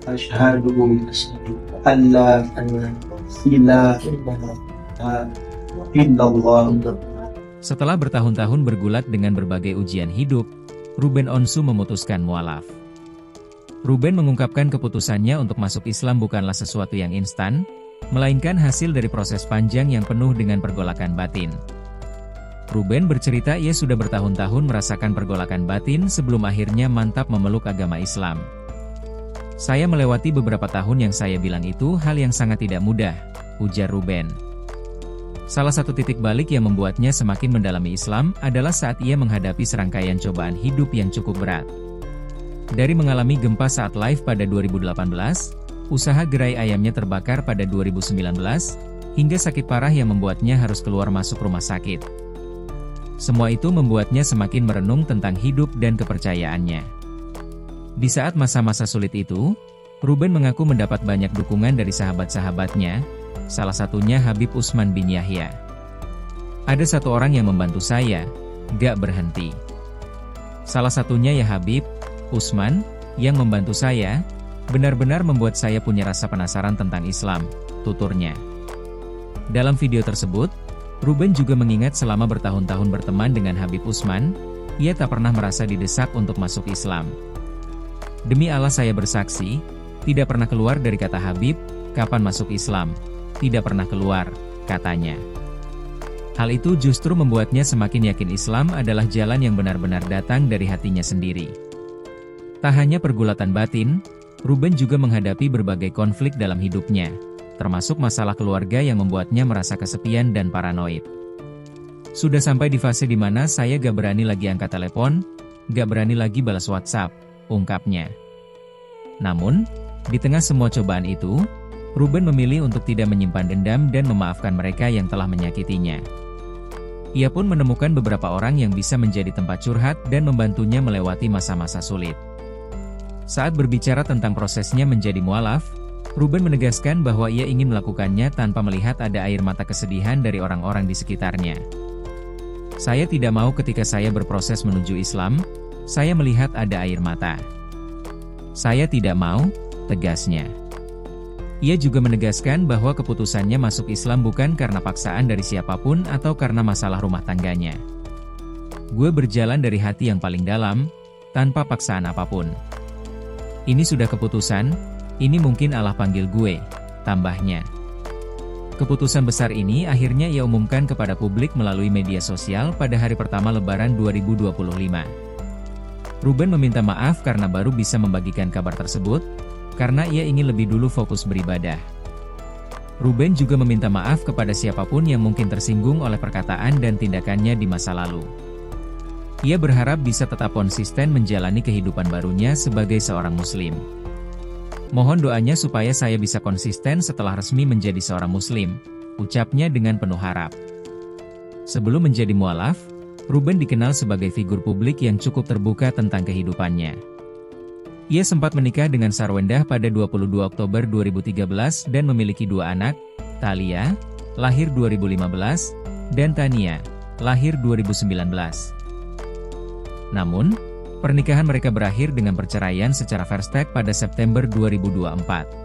أشهد أن لا إله إلا الله. Setelah bertahun-tahun bergulat dengan berbagai ujian hidup, Ruben Onsu memutuskan mualaf. Ruben mengungkapkan keputusannya untuk masuk Islam bukanlah sesuatu yang instan, melainkan hasil dari proses panjang yang penuh dengan pergolakan batin. Ruben bercerita ia sudah bertahun-tahun merasakan pergolakan batin sebelum akhirnya mantap memeluk agama Islam. Saya melewati beberapa tahun yang saya bilang itu hal yang sangat tidak mudah, ujar Ruben. Salah satu titik balik yang membuatnya semakin mendalami Islam adalah saat ia menghadapi serangkaian cobaan hidup yang cukup berat. Dari mengalami gempa saat live pada 2018, usaha gerai ayamnya terbakar pada 2019, hingga sakit parah yang membuatnya harus keluar masuk rumah sakit. Semua itu membuatnya semakin merenung tentang hidup dan kepercayaannya. Di saat masa-masa sulit itu, Ruben mengaku mendapat banyak dukungan dari sahabat-sahabatnya, salah satunya Habib Utsman bin Yahya. Ada satu orang yang membantu saya, gak berhenti. Salah satunya ya Habib Utsman, yang membantu saya, benar-benar membuat saya punya rasa penasaran tentang Islam, tuturnya. Dalam video tersebut, Ruben juga mengingat selama bertahun-tahun berteman dengan Habib Utsman, ia tak pernah merasa didesak untuk masuk Islam. Demi Allah saya bersaksi, tidak pernah keluar dari kata Habib, kapan masuk Islam, tidak pernah keluar, katanya. Hal itu justru membuatnya semakin yakin Islam adalah jalan yang benar-benar datang dari hatinya sendiri. Tak hanya pergulatan batin, Ruben juga menghadapi berbagai konflik dalam hidupnya, termasuk masalah keluarga yang membuatnya merasa kesepian dan paranoid. Sudah sampai di fase di mana saya gak berani lagi angkat telepon, gak berani lagi balas WhatsApp, ungkapnya. Namun, di tengah semua cobaan itu, Ruben memilih untuk tidak menyimpan dendam dan memaafkan mereka yang telah menyakitinya. Ia pun menemukan beberapa orang yang bisa menjadi tempat curhat dan membantunya melewati masa-masa sulit. Saat berbicara tentang prosesnya menjadi mualaf, Ruben menegaskan bahwa ia ingin melakukannya tanpa melihat ada air mata kesedihan dari orang-orang di sekitarnya. Saya tidak mau ketika saya berproses menuju Islam, saya melihat ada air mata. Saya tidak mau, tegasnya. Ia juga menegaskan bahwa keputusannya masuk Islam bukan karena paksaan dari siapapun atau karena masalah rumah tangganya. Gue berjalan dari hati yang paling dalam, tanpa paksaan apapun. Ini sudah keputusan, ini mungkin Allah panggil gue, tambahnya. Keputusan besar ini akhirnya ia umumkan kepada publik melalui media sosial pada hari pertama Lebaran 2025. Ruben meminta maaf karena baru bisa membagikan kabar tersebut, karena ia ingin lebih dulu fokus beribadah. Ruben juga meminta maaf kepada siapapun yang mungkin tersinggung oleh perkataan dan tindakannya di masa lalu. Ia berharap bisa tetap konsisten menjalani kehidupan barunya sebagai seorang muslim. Mohon doanya supaya saya bisa konsisten setelah resmi menjadi seorang muslim, ucapnya dengan penuh harap. Sebelum menjadi mualaf, Ruben dikenal sebagai figur publik yang cukup terbuka tentang kehidupannya. Ia sempat menikah dengan Sarwendah pada 22 Oktober 2013 dan memiliki dua anak, Thalia, lahir 2015, dan Tania, lahir 2019. Namun, pernikahan mereka berakhir dengan perceraian secara first take pada September 2024.